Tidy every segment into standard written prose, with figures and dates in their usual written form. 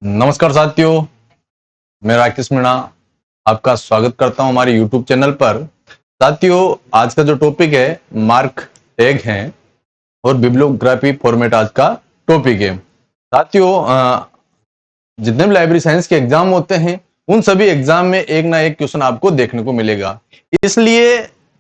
नमस्कार साथियों, मैं राकेश मीणा आपका स्वागत करता हूं हमारे YouTube चैनल पर। साथियों, आज का जो टॉपिक है मार्क टैग है और बिब्लियोग्राफी फॉर्मेट आज का टॉपिक है। साथियों, जितने भी लाइब्रेरी साइंस के एग्जाम होते हैं उन सभी एग्जाम में एक ना एक क्वेश्चन आपको देखने को मिलेगा, इसलिए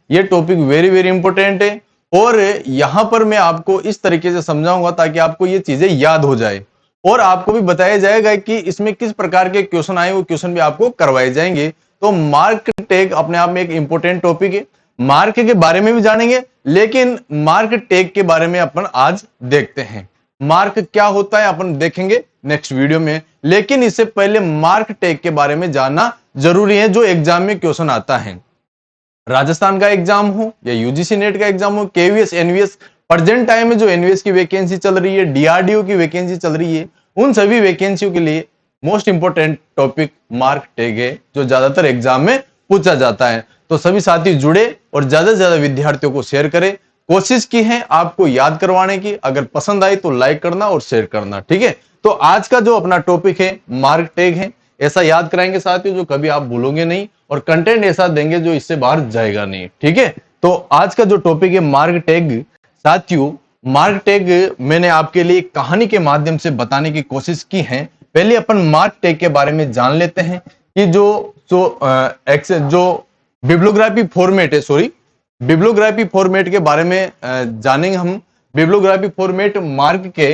ये टॉपिक वेरी वेरी इंपॉर्टेंट है। और यहां पर मैं आपको इस तरीके से समझाऊंगा ताकि आपको ये चीजें याद हो जाए और आपको भी बताया जाएगा कि इसमें किस प्रकार के क्वेश्चन आए, वो क्वेश्चन भी आपको करवाए जाएंगे। तो मार्क टैग अपने आप में एक इंपॉर्टेंट टॉपिक है। मार्क के बारे में भी जानेंगे, लेकिन मार्क टैग के बारे में अपन आज देखते हैं। मार्क क्या होता है अपन देखेंगे नेक्स्ट वीडियो में, लेकिन इससे पहले मार्क टैग के बारे में जानना जरूरी है जो एग्जाम में क्वेश्चन आता है। राजस्थान का एग्जाम हो या यूजीसी नेट का एग्जाम हो, केवीएस, एनवीएस, प्रेजेंट टाइम में जो एनवीएस की वैकेंसी चल रही है, डीआरडीओ की वैकेंसी चल रही है, उन सभी वैकेंसियों के लिए most important topic mark tag है जो ज्यादातर एग्जाम में पूछा जाता है। तो सभी साथी जुड़े और ज्यादा से ज्यादा विद्यार्थियों को शेयर करें। कोशिश की है आपको याद करवाने की, अगर पसंद आई तो लाइक करना और शेयर करना, ठीक है। तो आज का जो अपना टॉपिक है मार्क टैग है, ऐसा याद कराएंगे साथियों जो कभी आप भूलोगे नहीं, और कंटेंट ऐसा देंगे जो इससे बाहर जाएगा नहीं, ठीक है। तो आज का जो टॉपिक है मार्क टैग, साथियों मार्क टैग मैंने आपके लिए कहानी के माध्यम से बताने की कोशिश की है। पहले अपन मार्क टैग के बारे में जान लेते हैं कि जो बिब्लियोग्राफी फॉर्मेट है, सॉरी बिब्लियोग्राफी फॉर्मेट के बारे में जानेंगे हम। बिब्लियोग्राफी फॉर्मेट मार्क के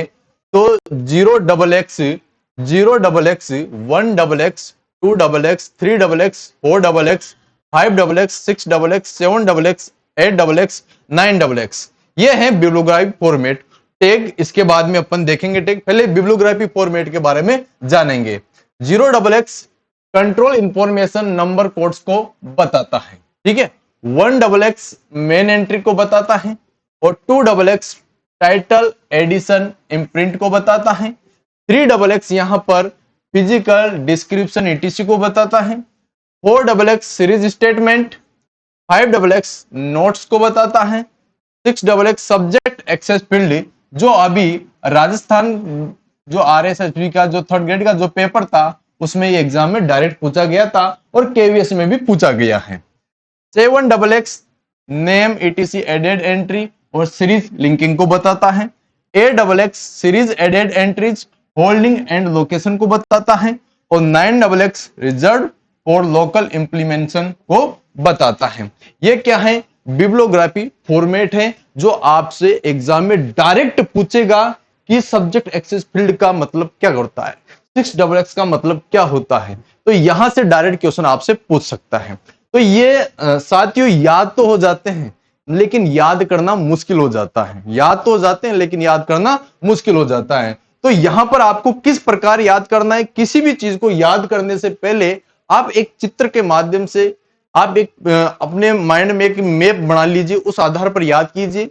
तो 0XX, 0XX, 1XX, 2XX, 3XX, 4XX, 5XX, 6XX, 7XX, 8XX, 9XX, ये है बिब्लियोग्राफी फॉर्मेट। टैग इसके बाद में अपन देखेंगे टैग, पहले बिब्लियोग्राफी फॉर्मेट के बारे में जानेंगे। 0XX control information number codes को बताता है, ठीक है। 1XX मेन एंट्री को बताता है और 2XX टाइटल, एडिशन, इम्प्रिंट को बताता है। 3XX यहां पर फिजिकल डिस्क्रिप्शन ईटीसी को बताता है। 4XX series statement, 5XX notes को बताता है। 6XX सब्जेक्ट एक्सेस फील्ड, जो अभी राजस्थान जो आरएसएसबी का जो थर्ड ग्रेड का जो पेपर था उसमें ये एग्जाम में डायरेक्ट पूछा गया था और केवीएस में भी पूछा गया है। 7XX name, ETC added entry और सीरीज लिंकिंग को बताता है। 8XX series added entries, holding and location को बताता है और 9XX reserve for local implementation को बताता है। ये क्या है? बिब्लियोग्राफी फॉर्मेट है जो आपसे एग्जाम में डायरेक्ट पूछेगा कि सब्जेक्ट एक्सेस फील्ड का मतलब क्या होता है, 6XX का मतलब क्या होता है। तो यहां से डायरेक्ट क्वेश्चन आपसे पूछ सकता है। तो ये साथियों याद तो हो जाते हैं लेकिन याद करना मुश्किल हो जाता है। याद तो हो जाते हैं लेकिन याद करना मुश्किल हो जाता है। तो यहां पर आपको किस प्रकार याद करना है, किसी भी चीज को याद करने से पहले आप एक चित्र के माध्यम से आप एक अपने माइंड में एक मैप बना लीजिए, उस आधार पर याद कीजिए।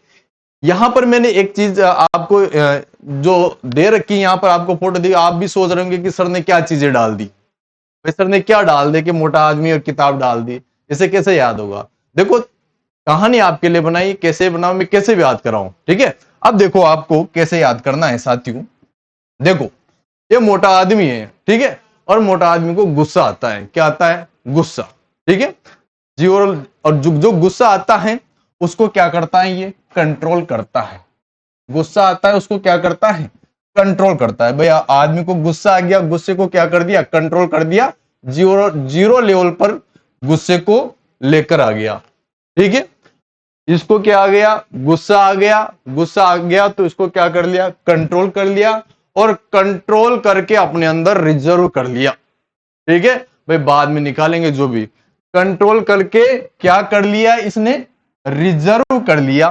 यहां पर मैंने एक चीज आपको जो दे रखी, यहां पर आपको फोटो दी, आप भी सोच रहे होंगे कि सर ने क्या चीजें डाल दी, सर ने क्या डाल दे कि मोटा आदमी और किताब डाल दी, इसे कैसे याद होगा। देखो कहानी आपके लिए बनाई, कैसे बनाओ, मैं कैसे भी याद कराऊं, ठीक है। अब देखो आपको कैसे याद करना है साथियों। देखो ये मोटा आदमी है, ठीक है, और मोटा आदमी को गुस्सा आता है। क्या आता है? गुस्सा, ठीक है जी। और जो गुस्सा आता है उसको क्या करता है? ये कंट्रोल करता है। गुस्सा आता है उसको क्या करता है? कंट्रोल करता है। भैया आदमी को गुस्सा आ गया, गुस्से को क्या कर दिया? कंट्रोल कर दिया। जीरो जीरो लेवल पर गुस्से को लेकर आ गया, ठीक है। इसको क्या आ गया? गुस्सा आ गया। गुस्सा आ गया तो इसको क्या कर लिया? कंट्रोल कर लिया, और कंट्रोल करके अपने अंदर रिजर्व कर लिया, ठीक है। भाई बाद में निकालेंगे जो भी। कंट्रोल करके क्या कर लिया इसने? रिजर्व कर लिया,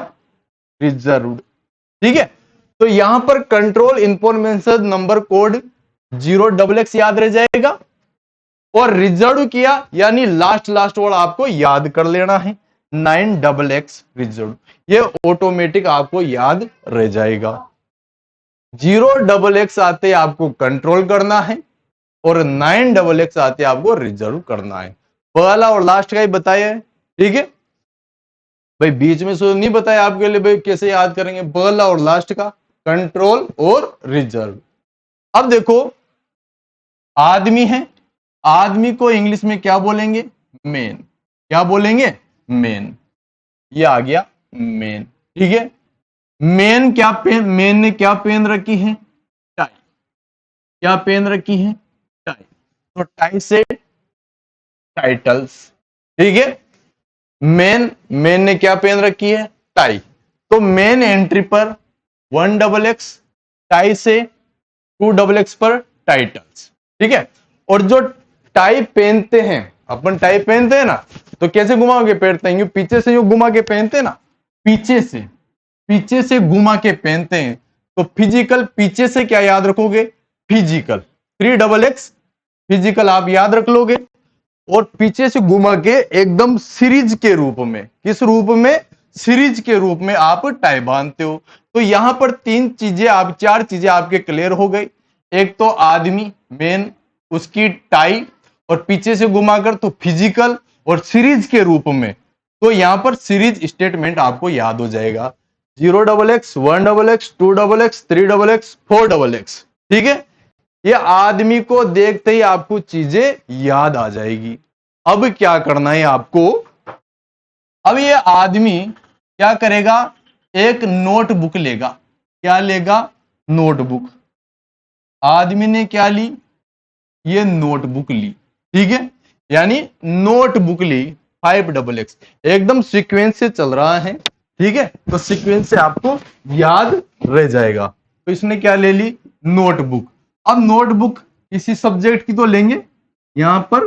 रिजर्व, ठीक है। तो यहां पर control information number code 0XX याद रह जाएगा, और रिजर्व किया यानी लास्ट वर्ड आपको याद कर लेना है, 9XX रिजर्व। ये ऑटोमेटिक आपको याद रह जाएगा। 0XX आते आपको कंट्रोल करना है और 9XX आते आपको रिजर्व करना है। पहला और लास्ट का ही बताया है, ठीक है भाई, बीच में सो नहीं बताया आपके लिए भाई कैसे याद करेंगे। पहला और लास्ट का कंट्रोल और रिजर्व। अब देखो आदमी है, आदमी को इंग्लिश में क्या बोलेंगे? मेन। क्या बोलेंगे? मेन। ये आ गया मेन। ठीक है, मेन मेन ने क्या पहन रखी है? टाई। क्या पहन रखी है? टाई। तो टाई से टाइटल्स। ठीक है, मेन ने क्या पहन रखी है? टाई। तो मेन एंट्री पर 1XX, टाई से 2XX पर टाइटल्स। ठीक है, और जो टाई पहनते हैं, अपन टाई पहनते हैं ना, तो कैसे घुमा के पहनते हैं? पीछे से यूं घुमा के पहनते हैं ना, पीछे से घुमा के पहनते हैं। तो फिजिकल, पीछे से क्या याद रखोगे? फिजिकल। 3XX फिजिकल आप याद रख लोगे, और पीछे से घुमा के एकदम सीरीज के रूप में, किस रूप में? सीरीज के रूप में आप टाई बांधते हो। तो यहां पर चार चीजें आपके क्लियर हो गई। एक तो आदमी मेन, उसकी टाई, और पीछे से घुमाकर तो फिजिकल, और सीरीज के रूप में। तो यहां पर सीरीज स्टेटमेंट आपको याद हो जाएगा। 0XX, 1XX, 2XX, 3XX, 4XX। ठीक है, ये आदमी को देखते ही आपको चीजें याद आ जाएगी। अब क्या करना है आपको? अब ये आदमी क्या करेगा? एक नोटबुक लेगा। क्या लेगा? नोटबुक। आदमी ने क्या ली? ये नोटबुक ली। ठीक है, यानी नोटबुक ली 5XX, एकदम सीक्वेंस से चल रहा है। ठीक है, तो सीक्वेंस से आपको याद रह जाएगा। तो इसने क्या ले ली? नोटबुक। अब नोटबुक किसी सब्जेक्ट की तो लेंगे, यहां पर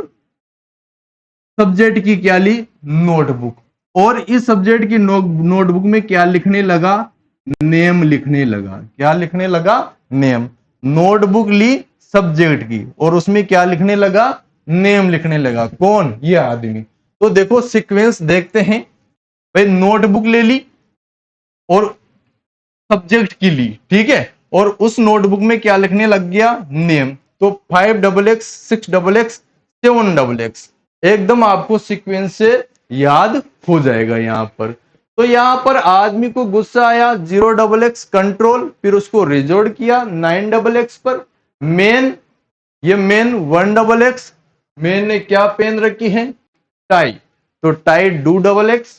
सब्जेक्ट की क्या ली? नोटबुक। और इस सब्जेक्ट की नोटबुक में क्या लिखने लगा? नेम लिखने लगा। क्या लिखने लगा? नेम। नोटबुक ली सब्जेक्ट की, और उसमें क्या लिखने लगा? नेम लिखने लगा। कौन? ये आदमी। तो देखो सीक्वेंस देखते हैं भाई। नोटबुक ले ली और सब्जेक्ट की ली, ठीक है, और उस नोटबुक में क्या लिखने लग गया? नेम। तो 5XX, 6XX, 7XX, एकदम आपको सीक्वेंस से याद हो जाएगा यहां पर। तो यहां पर आदमी को गुस्सा आया, 0XX कंट्रोल, फिर उसको रिजोर्ट किया 9XX पर। मेन, ये मेन 1XX, मेन ने क्या पहन रखी है? टाई। तो टाई 2XX,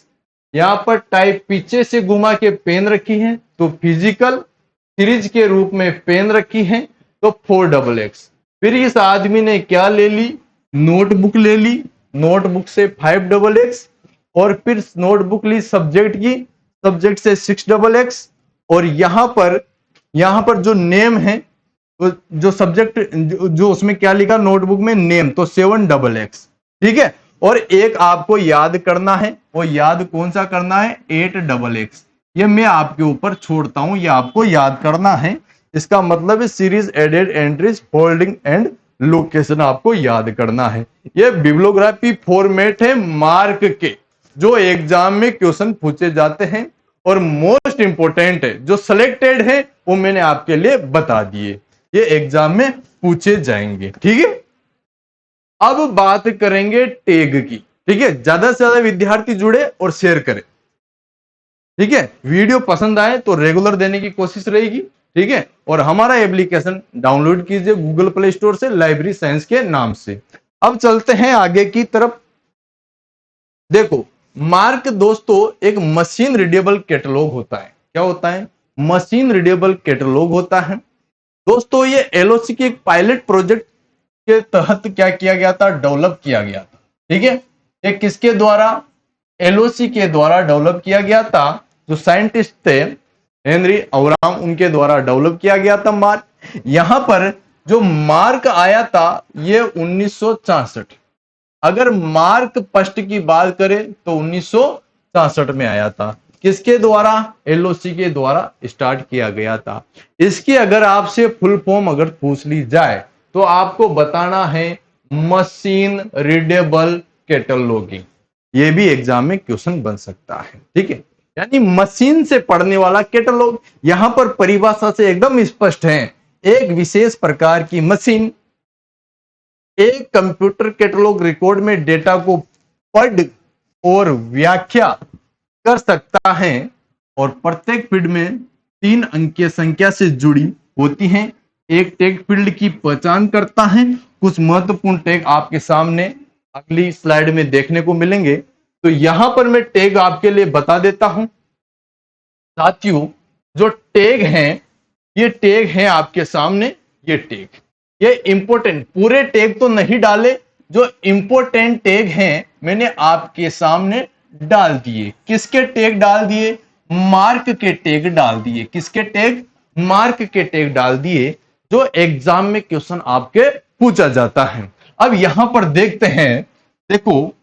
यहां पर टाई पीछे से घुमा के पेन रखी है, तो फिजिकल सीरीज के रूप में पेन रखी है, तो 4XX। फिर इस आदमी ने क्या ले ली? नोटबुक ले ली, नोटबुक से 5XX, और फिर नोटबुक ली सब्जेक्ट की, सब्जेक्ट से 6XX, और यहां पर जो नेम है, जो सब्जेक्ट जो उसमें क्या लिखा नोटबुक में? नेम, तो 7XX। ठीक है, और एक आपको याद करना है, वो याद कौन सा करना है? 8XX। ये मैं आपके ऊपर छोड़ता हूं, ये आपको याद करना है। इसका मतलब है series added entries holding and location आपको याद करना है। ये बिब्लियोग्राफी फॉर्मेट है मार्क के, जो एग्जाम में क्वेश्चन पूछे जाते हैं, और मोस्ट इंपोर्टेंट है, जो सिलेक्टेड है वो मैंने आपके लिए बता दिए, ये एग्जाम में पूछे जाएंगे। ठीक है, अब बात करेंगे टैग की। ठीक है, ज्यादा से ज्यादा विद्यार्थी जुड़े और शेयर करें। ठीक है, वीडियो पसंद आए तो रेगुलर देने की कोशिश रहेगी। ठीक है, और हमारा एप्लीकेशन डाउनलोड कीजिए गूगल प्ले स्टोर से, लाइब्रेरी साइंस के नाम से। अब चलते हैं आगे की तरफ। देखो, मार्क दोस्तों एक मशीन रीडेबल कैटलॉग होता है। क्या होता है? मशीन रीडेबल कैटलॉग होता है। दोस्तों ये एलओसी के एक पायलट प्रोजेक्ट के तहत क्या किया गया था? डेवलप किया गया था। ठीक है, ये किसके द्वारा? एलओसी के द्वारा डेवलप किया गया था। जो साइंटिस्ट थे हेनरी औराम, उनके द्वारा डेवलप किया गया था मार्क। यहां पर जो मार्क आया था ये 1966। अगर मार्क फर्स्ट की बात करें तो 1966 में आया था। किसके द्वारा? एलओसी के द्वारा स्टार्ट किया गया था। इसकी अगर आपसे फुल फॉर्म अगर पूछ ली जाए तो आपको बताना है मशीन रीडेबल कैटलॉगिंग। ये भी एग्जाम में क्वेश्चन बन सकता है। ठीक है, यानी मशीन से पढ़ने वाला कैटलॉग। यहां पर परिभाषा से एकदम स्पष्ट है, एक विशेष प्रकार की मशीन एक कंप्यूटर कैटलॉग रिकॉर्ड में डेटा को पढ़ और व्याख्या कर सकता है, और प्रत्येक फील्ड में 3 अंकीय संख्या से जुड़ी होती हैं। एक टेक्स्ट फील्ड की पहचान करता है कुछ महत्वपूर्ण टैग आपके सामने अगली स्लाइड में देखने को मिलेंगे। तो यहां पर मैं टैग आपके लिए बता देता हूं साथियों। जो टैग हैं, ये टैग हैं आपके सामने, ये टैग, ये इंपॉर्टेंट, पूरे टैग तो नहीं डाले, जो इंपॉर्टेंट टैग हैं मैंने आपके सामने डाल दिए। किसके टैग डाल दिए? मार्क के टैग डाल दिए। किसके टैग? मार्क के टैग डाल दिए, जो एग्जाम में क्वेश्चन आपके पूछा जाता है। अब यहां पर देखते हैं, देखो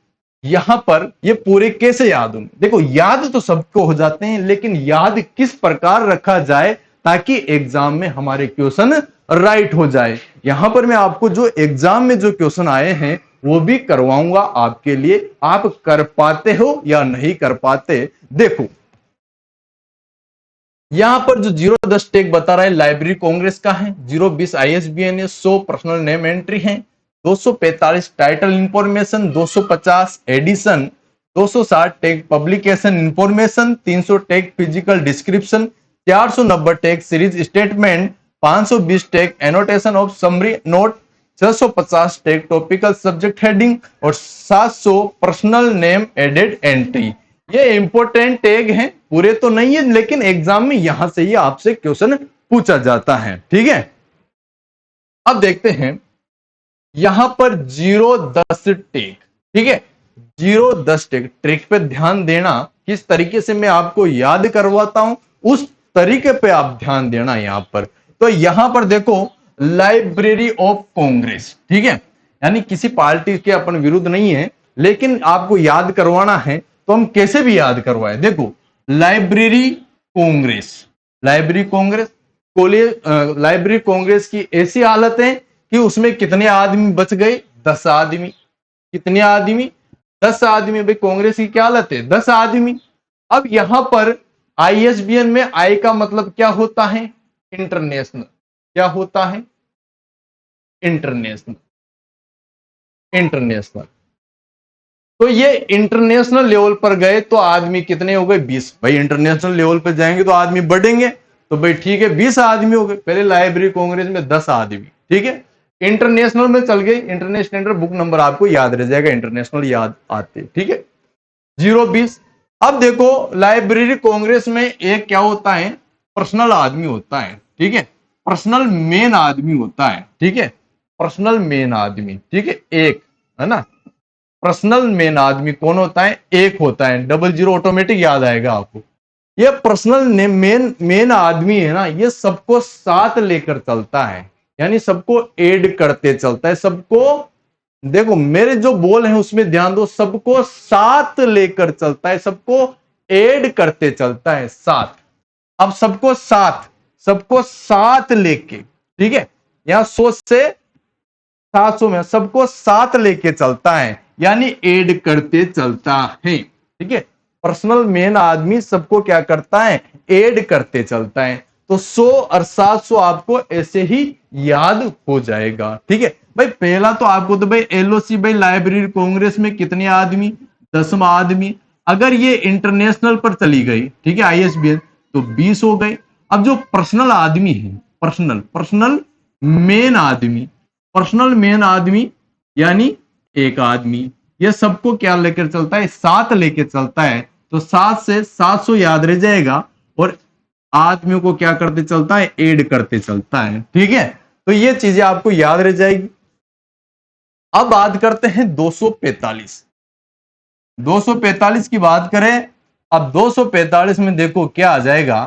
यहां पर ये पूरे कैसे याद होंगे। देखो याद तो सबको हो जाते हैं, लेकिन याद किस प्रकार रखा जाए ताकि एग्जाम में हमारे क्वेश्चन राइट हो जाए। यहां पर मैं आपको जो एग्जाम में जो क्वेश्चन आए हैं वो भी करवाऊंगा आपके लिए। आप कर पाते हो या नहीं कर पाते। देखो यहां पर जो 0-10 टैग बता रहा है लाइब्रेरी कांग्रेस का है, 0-20 ISBN है, 100 पर्सनल नेम एंट्री है, 245 title information, 250 edition, 260 tag publication information, 300 tag physical description, 490 tag series statement, 520 tag annotation of summary note, 650 tag topical subject heading और 700 पर्सनल नेम एडेड एंट्री। ये important tag हैं, पूरे तो नहीं है, लेकिन एग्जाम में यहां से ही आपसे क्वेश्चन पूछा जाता है। ठीक है, अब देखते हैं यहां पर 0-10 टैग। ठीक है, 0-10 टैग, ट्रिक पे ध्यान देना, किस तरीके से मैं आपको याद करवाता हूं उस तरीके पे आप ध्यान देना यहां पर। तो यहां पर देखो लाइब्रेरी ऑफ कांग्रेस, ठीक है, यानी किसी पार्टी के अपन विरुद्ध नहीं है, लेकिन आपको याद करवाना है तो हम कैसे भी याद करवाए। देखो library Congress, library Congress, library Congress की ऐसी हालत है कि उसमें कितने आदमी बच गए? 10 आदमी। कितने आदमी? 10 आदमी। भाई कांग्रेस की क्या हालत है? 10 आदमी। अब यहां पर ISBN में आई का मतलब क्या होता है? इंटरनेशनल। क्या होता है? इंटरनेशनल। इंटरनेशनल। तो ये इंटरनेशनल लेवल पर गए तो आदमी कितने हो गए? 20। भाई इंटरनेशनल लेवल पर जाएंगे तो आदमी बढ़ेंगे, तो भाई ठीक है 20 आदमी हो गए। पहले लाइब्रेरी कांग्रेस में 10 आदमी, ठीक है। इंटरनेशनल में चल गए, इंटरनेशनल बुक नंबर आपको याद रह जाएगा, इंटरनेशनल याद आते, ठीक है। 0-20। अब देखो लाइब्रेरी कांग्रेस में एक क्या होता है? पर्सनल आदमी होता है, ठीक है, पर्सनल मेन आदमी होता है, ठीक है, पर्सनल मेन आदमी, ठीक है, एक है ना। पर्सनल मेन आदमी कौन होता है? एक होता है। 00 ऑटोमेटिक याद आएगा आपको। ये पर्सनल मेन आदमी है ना, ये सबको साथ लेकर चलता है, यानी सबको ऐड करते चलता है। सबको, देखो मेरे जो बोल हैं उसमें ध्यान दो, सबको साथ लेकर चलता है, सबको ऐड करते चलता है, साथ। अब सबको साथ लेके, ठीक है, यहां 100 से 700 में सबको साथ लेके चलता है, यानी ऐड करते चलता है, ठीक है। पर्सनल मेन आदमी सबको क्या करता है? ऐड करते चलता है। तो 100 और 700 आपको ऐसे ही याद हो जाएगा, ठीक है। भाई पहला तो आपको तो भाई LOC, भाई लाइब्रेरी कांग्रेस में कितने आदमी? 10 आदमी। अगर ये इंटरनेशनल पर चली गई, ठीक है, ISBN, तो 20 हो गए। अब जो पर्सनल आदमी है, पर्सनल मेन आदमी, पर्सनल मेन आदमी यानी एक आदमी, ये सबको क्या लेकर चलता है? साथ लेकर चलता है। तो 7 से 700 याद रह जाएगा, और आदमियों को क्या करते चलता है? ऐड करते चलता है, ठीक है। तो ये चीजें आपको याद रह जाएगी। अब बात करते हैं 245। 245 की बात करें। अब 245 में देखो क्या आ जाएगा।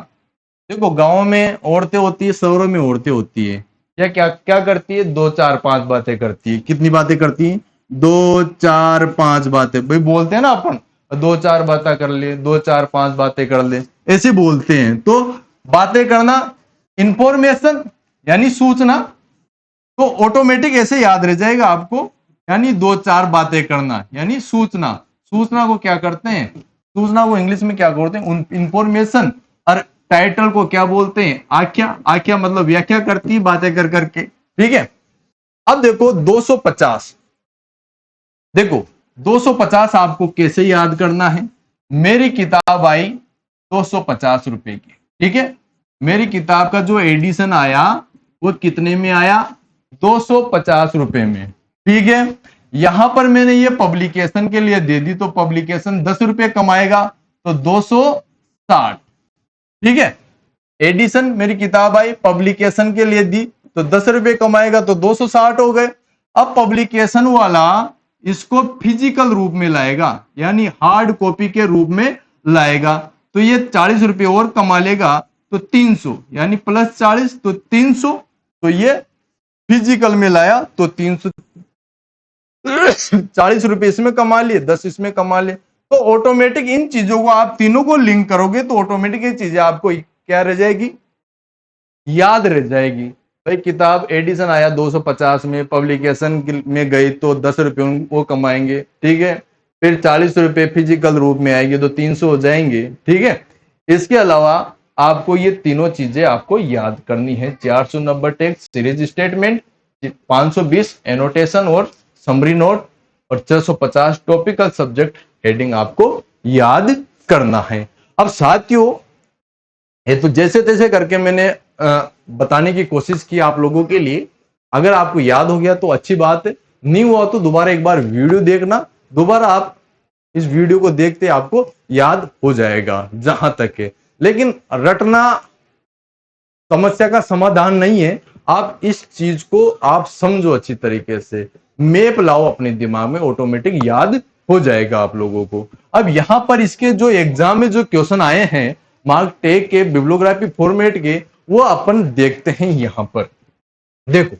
देखो गांव में औरतें होती है, शहरों में औरतें होती है, या क्या क्या करती है? 2-4-5 बातें करती है। कितनी बातें करती है? 2-4-5 बातें। भाई बोलते हैं ना अपन, 2-4 बातें कर ले, 2-4-5 बातें कर ले, ऐसे बोलते हैं। तो बातें करना, इंफॉर्मेशन यानी सूचना, तो ऑटोमेटिक ऐसे याद रह जाएगा आपको, यानी 2-4 बातें करना यानी सूचना। सूचना को क्या करते हैं? सूचना को इंग्लिश में क्या बोलते हैं? इंफॉर्मेशन। और टाइटल को क्या बोलते हैं? आख्या। आख्या मतलब व्याख्या करती है बातें कर करके, ठीक है। अब देखो 250। देखो 250 आपको कैसे याद करना है? मेरी किताब आई 250 रुपए की, ठीक है। मेरी किताब का जो एडिशन आया वो कितने में आया? 250 रुपए में। ठीक है, यहां पर मैंने ये पब्लिकेशन के लिए दे दी तो पब्लिकेशन 10 रुपए कमाएगा तो 260। ठीक है, एडिशन मेरी किताब आई पब्लिकेशन के लिए दी तो 10 रुपए कमाएगा तो 260 हो गए। अब पब्लिकेशन वाला इसको फिजिकल रूप में लाएगा यानी हार्ड कॉपी के रूप में लाएगा तो ये 40 रुपए और कमा लेगा तो 300 यानी प्लस 40 तो 300। तो ये फिजिकल में लाया तो 300 40 रुपए इसमें कमा लिए, 10 इसमें कमा लिए। तो ऑटोमेटिक इन चीजों को आप तीनों को लिंक करोगे तो ऑटोमेटिक ये चीजें आपको क्या रह जाएगी, याद रह जाएगी। भाई किताब एडिशन आया 250 में, पब्लिकेशन में गई तो 10 रुपए वो कमाएंगे। ठीक है, फिर 40 रुपए फिजिकल रूप में आएगी तो 300 हो जाएंगे। ठीक है, इसके अलावा आपको ये तीनों चीजें आपको याद करनी है। 490 टेक्स्ट सीरीज स्टेटमेंट, 520 एनोटेशन और समरी नोट और 650 टॉपिकल सब्जेक्ट हेडिंग आपको याद करना है। अब साथियों ये तो जैसे तैसे करके मैंने बताने की कोशिश की आप लोगों के लिए। अगर आपको याद हो गया तो अच्छी बात है, नहीं हुआ तो दोबारा एक बार वीडियो देखना, दोबारा आप इस वीडियो को देखते आपको याद हो जाएगा जहां तक है। लेकिन रटना समस्या का समाधान नहीं है, आप इस चीज को आप समझो अच्छी तरीके से, मैप लाओ अपने दिमाग में, ऑटोमेटिक याद हो जाएगा आप लोगों को। अब यहां पर इसके जो एग्जाम में जो क्वेश्चन आए हैं मार्क टैग के बिब्लियोग्राफी फॉर्मेट के, वो अपन देखते हैं। यहां पर देखो,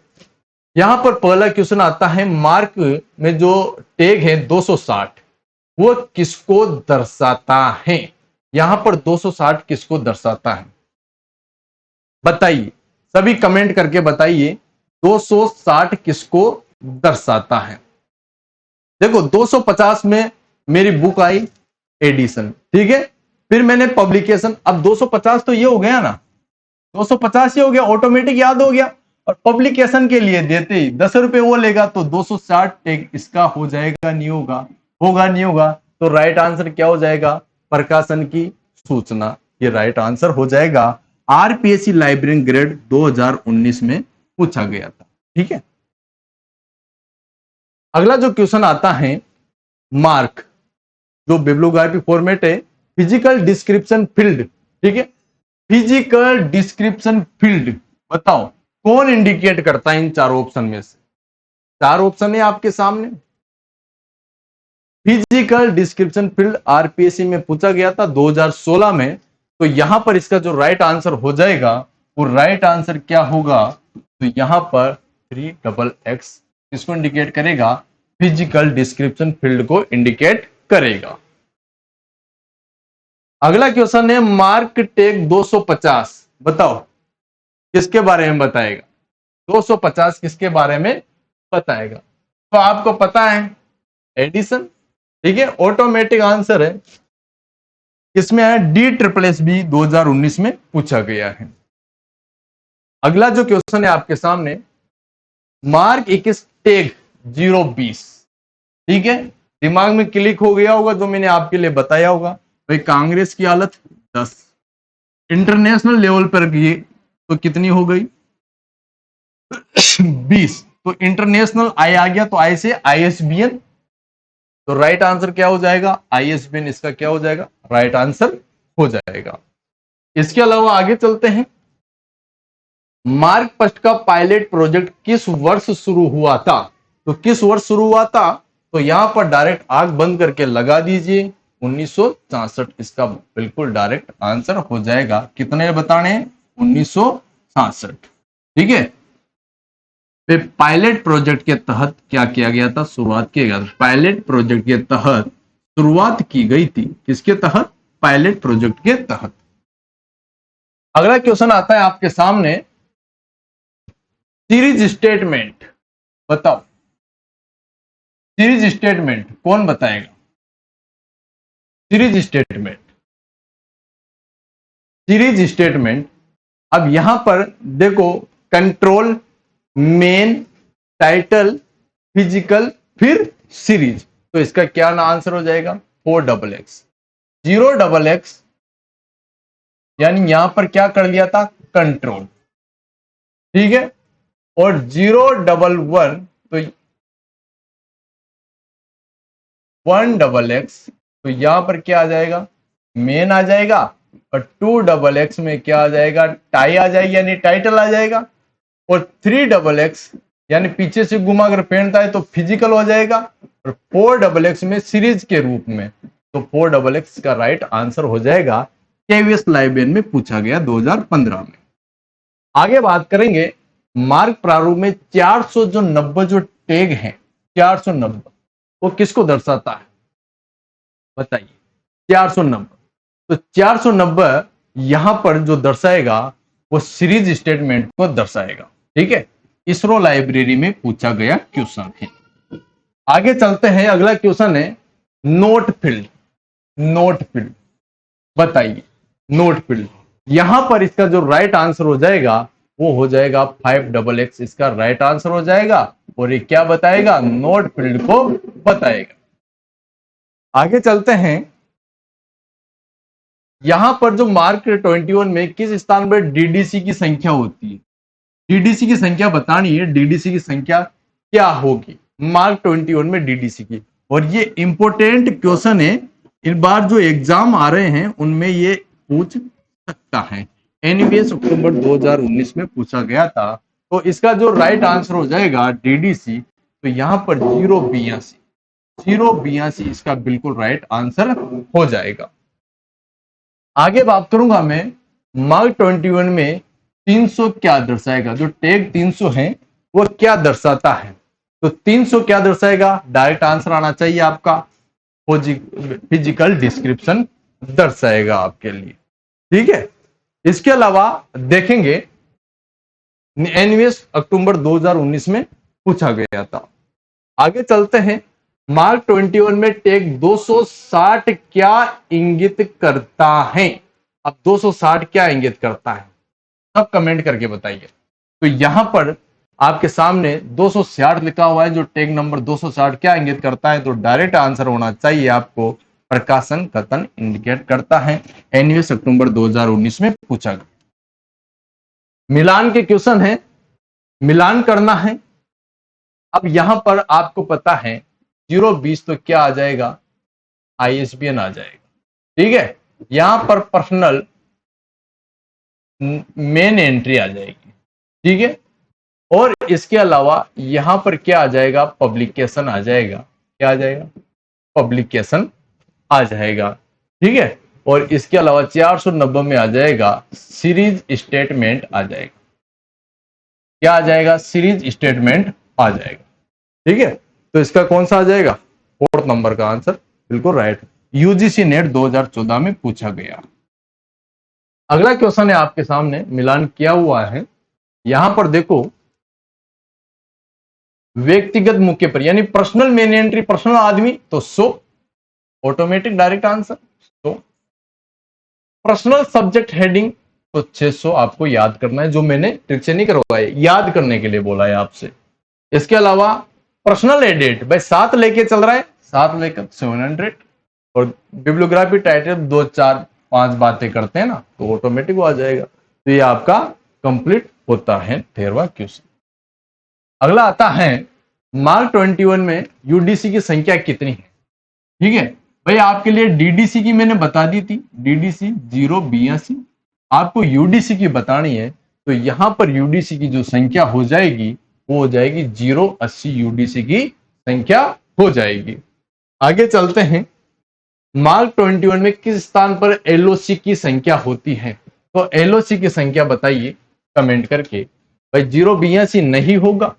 यहां पर पहला क्वेश्चन आता है मार्क में जो टैग है 260, वो किसको दर्शाता है? यहां पर 260 किसको दर्शाता है बताइए, सभी कमेंट करके बताइए 260 किसको दर्शाता है। देखो 250 में मेरी बुक आई एडिशन, ठीक है, फिर मैंने पब्लिकेशन, अब 250 तो ये हो गया ना, 250 ये हो गया, ऑटोमेटिक याद हो गया। और पब्लिकेशन के लिए देते ही 10 रुपए वो लेगा तो 260 टेक इसका हो जाएगा, नहीं होगा, होगा नहीं होगा, तो राइट आंसर क्या हो जाएगा? प्रकाशन की सूचना, ये राइट आंसर हो जाएगा। आरपीएससी लाइब्रेरियन ग्रेड 2019 में पूछा गया था। ठीक है, अगला जो क्वेश्चन आता है मार्क, जो बिब्लियोग्राफी फॉर्मेट है फिजिकल डिस्क्रिप्शन फील्ड। ठीक है, फिजिकल डिस्क्रिप्शन फील्ड बताओ कौन इंडिकेट करता है इन चार ऑप्शन में से? चार ऑप्शन है आपके सामने। फिजिकल डिस्क्रिप्शन फील्ड आरपीएससी में पूछा गया था 2016 में, तो यहां पर इसका जो राइट आंसर हो जाएगा वो राइट आंसर क्या होगा? तो यहां पर 3XX इसको इंडिकेट करेगा, फिजिकल डिस्क्रिप्शन फील्ड को इंडिकेट करेगा। अगला क्वेश्चन है मार्क टैग 250, बताओ किसके बारे में बताएगा? 250 किसके बारे में बताएगा? तो आपको पता है एडिशन, ठीक है, ऑटोमेटिक आंसर है। किसमें है? DSSB 2019 में पूछा गया है। अगला जो क्वेश्चन है आपके सामने मार्क 21 टैग 020, ठीक है, दिमाग में क्लिक हो गया होगा जो मैंने आपके लिए बताया होगा। भाई कांग्रेस की हालत 10, इंटरनेशनल लेवल पर गई तो कितनी हो गई? 20, तो इंटरनेशनल आई आ गया तो आई से ISBN, तो राइट आंसर क्या हो जाएगा? ISBN इसका क्या हो जाएगा? राइट आंसर हो जाएगा। इसके अलावा आगे चलते हैं, मार्क फर्स्ट का पायलट प्रोजेक्ट किस वर्ष शुरू हुआ था? तो किस वर्ष शुरू हुआ था? तो यहां पर डायरेक्ट आंख बंद करके लगा दीजिए, 1966 इसका बिल्कुल डायरेक्ट आंसर हो जाएगा। कितने बताने हैं? 1966। ठीक है, फिर पायलट प्रोजेक्ट के तहत क्या किया गया था? शुरुआत किया गया था, पायलट प्रोजेक्ट के तहत शुरुआत की गई थी। किसके तहत? पायलट प्रोजेक्ट के तहत। अगला क्वेश्चन आता है आपके सामने, सीरीज स्टेटमेंट बताओ, सीरीज स्टेटमेंट कौन बताएगा? सीरीज स्टेटमेंट, सीरीज स्टेटमेंट, अब यहां पर देखो कंट्रोल, मेन, टाइटल, फिजिकल, फिर सीरीज, तो इसका क्या ना आंसर हो जाएगा? 4XX 0XX, यानी यहां पर क्या कर लिया था? कंट्रोल। ठीक है, और 011 तो 1XX, तो यहां पर क्या आ जाएगा, मेन आ जाएगा, और 2XX में क्या आ जाएगा, टाई आ जाएगी यानी टाइटल आ जाएगा, और 3XX यानी पीछे से घुमा अगर पहनता है तो फिजिकल हो जाएगा, और 4XX में सीरीज के रूप में, तो 4XX का राइट आंसर हो जाएगा। केवीएस लाइब्रेरियन में पूछा गया 2015 में। आगे बात करेंगे मार्क प्रारूप में 490 जो टैग हैं, 490 वो किसको दर्शाता है बताइए। 490, तो 490 यहां पर जो दर्शाएगा वो सीरीज स्टेटमेंट को दर्शाएगा। ठीक है, इसरो लाइब्रेरी में पूछा गया क्वेश्चन है। आगे चलते हैं, अगला क्वेश्चन है नोट फील्ड। नोट फील्ड बताइए, नोट फील्ड यहां पर इसका जो राइट आंसर हो जाएगा वो हो जाएगा 5XX, इसका राइट आंसर हो जाएगा, और ये क्या बताएगा, नोट फील्ड को बताएगा। आगे चलते हैं, यहां पर जो मार्क 21 में किस स्थान पर डीडीसी की संख्या होती है, डीडीसी की संख्या बतानी है, डीडीसी की संख्या क्या होगी मार्क 21 में डीडीसी की। और ये इंपॉर्टेंट क्वेश्चन है, इन बार जो एग्जाम आ रहे हैं उनमें ये पूछ सकता है। एनवीएस अक्टूबर 2019 में पूछा गया था, तो इसका जो राइट आंसर हो जाएगा डीडीसी, तो यहां पर 082 इसका बिल्कुल राइट आंसर हो जाएगा। आगे बात करूंगा मैं मार्क 21 में 300 क्या दर्शाएगा, जो टैग 300 है वो क्या दर्शाता है, तो 300 क्या दर्शाएगा, डायरेक्ट आंसर आना चाहिए आपका, फिजिकल डिस्क्रिप्शन दर्शाएगा आपके लिए। ठीक है, इसके अलावा देखेंगे एनवीएस अक्टूबर 2019 में पूछा गया था। आगे चलते हैं, मार्क 21 में टैग 260 क्या इंगित करता है। अब 260 क्या इंगित करता है, सब कमेंट करके बताइए। तो यहां पर आपके सामने 260 लिखा हुआ है, जो टैग नंबर 260 क्या इंगित करता है, तो डायरेक्ट आंसर होना चाहिए आपको प्रकाशन कथन इंडिकेट करता है। एनवीएस अक्टूबर 2019 में पूछा गया। मिलान के क्वेश्चन है, मिलान करना है। अब यहां पर आपको पता है 020 तो क्या आ जाएगा, आईएसबीएन आ जाएगा। ठीक है, यहां पर पर्सनल मेन एंट्री आ जाएगी। ठीक है, और इसके अलावा यहां पर क्या आ जाएगा, पब्लिकेशन आ जाएगा। क्या आ जाएगा, पब्लिकेशन आ जाएगा। ठीक है, और इसके अलावा 490 में आ जाएगा सीरीज स्टेटमेंट आ जाएगा। क्या आ जाएगा, सीरीज स्टेटमेंट आ जाएगा। ठीक है, तो इसका कौन सा आ जाएगा, 4th नंबर का आंसर बिल्कुल राइट। यूजीसी नेट 2014 में पूछा गया। अगला क्वेश्चन है आपके सामने, मिलान किया हुआ है। यहां पर देखो व्यक्तिगत मुख्य पर यानी पर्सनल मेन एंट्री, पर्सनल आदमी तो 100 automatic direct answer 100। Personal subject heading तो 600 आपको याद करना है, जो मैंने ट्रिक से नहीं करवाया, याद करने के लिए बोला है आपसे। इसके अलावा पर्सनल एडिट भाई 7 लेके चल रहा है, 7 लेकर 700, और बिब्लियोग्राफी टाइटल 2 4 5 बातें करते हैं ना, तो ऑटोमेटिक आ जाएगा। तो ये आपका कंप्लीट होता है 13वां क्वेश्चन। अगला आता है मार्क 21 में यूडीसी की संख्या कितनी है। ठीक है भाई, आपके लिए डीडीसी की मैंने बता दी थी, डीडीसी 082, आपको यूडीसी की बतानी है, तो यहां पर यूडीसी की जो संख्या हो जाएगी वो हो जाएगी 080 यूडीसी की संख्या हो जाएगी। आगे चलते हैं, मार्क 21 में किस स्थान पर एलओसी की संख्या होती है, तो एलओसी की संख्या बताइए कमेंट करके। भाई 082 नहीं होगा।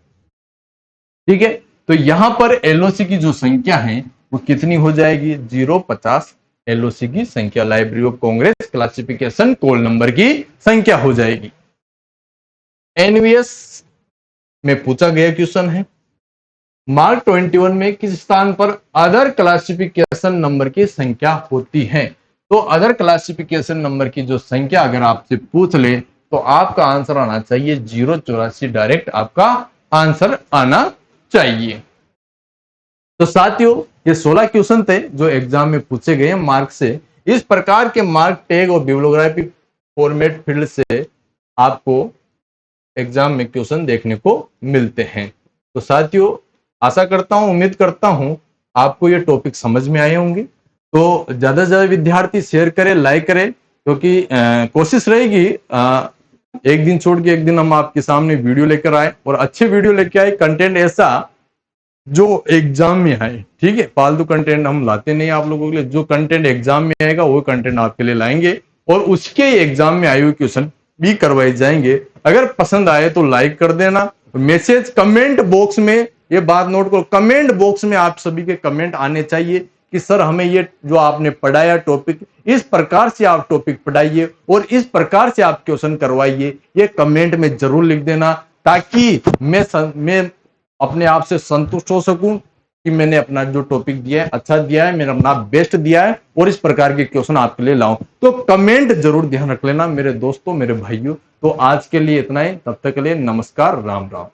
ठीक है, तो यहां पर एलओसी की जो संख्या है वो कितनी हो जाएगी, 050 एलओसी की संख्या, library of Congress classification code number की संख्या हो जाएगी। एनवीएस में पूछा गया क्वेश्चन है, मार्क 21 में किस स्थान पर अदर क्लासिफिकेशन नंबर की संख्या होती है, तो अदर क्लासिफिकेशन नंबर की जो संख्या अगर आपसे पूछ ले तो आपका आंसर आना चाहिए 084, डायरेक्ट आपका आंसर आना चाहिए। तो साथियों ये 16 क्वेश्चन थे जो एग्जाम में पूछे गए मार्क से। इस प्रकार के मार्क टैग और बिब्लियोग्राफी फॉर्मेट फील्ड से आपको एग्जाम में क्वेश्चन देखने को मिलते हैं। तो साथियों, आशा करता हूं, उम्मीद करता हूं आपको ये टॉपिक समझ में आए होंगे। तो ज्यादा से ज्यादा विद्यार्थी शेयर करें, लाइक करें, क्योंकि कोशिश रहेगी एक दिन छोड़ के एक दिन हम आपके सामने वीडियो लेकर आए और अच्छे वीडियो लेके आए, कंटेंट ऐसा जो एग्जाम में आए। ठीक है, फालतू कंटेंट हम लाते नहीं आप लोगों के लिए। जो कंटेंट एग्जाम में आएगा वो कंटेंट आपके लिए लाएंगे और उसके एग्जाम में आए हुए क्वेश्चन भी करवाए जाएंगे। अगर पसंद आए तो लाइक कर देना, मैसेज कमेंट बॉक्स में ये बात नोट करो, कमेंट बॉक्स में आप सभी के कमेंट आने चाहिए कि सर हमें ये जो आपने पढ़ाया टॉपिक, इस प्रकार से आप टॉपिक पढ़ाइए और इस प्रकार से आप क्वेश्चन करवाइए। ये कमेंट में जरूर लिख देना, ताकि मैं अपने आप से संतुष्ट हो सकूं कि मैंने अपना जो टॉपिक दिया है अच्छा दिया है, मैंने अपना बेस्ट दिया है और इस प्रकार के क्वेश्चन आपके लिए लाऊं। तो कमेंट जरूर ध्यान रख लेना मेरे दोस्तों, मेरे भाइयों। तो आज के लिए इतना ही, तब तक के लिए नमस्कार, राम राम।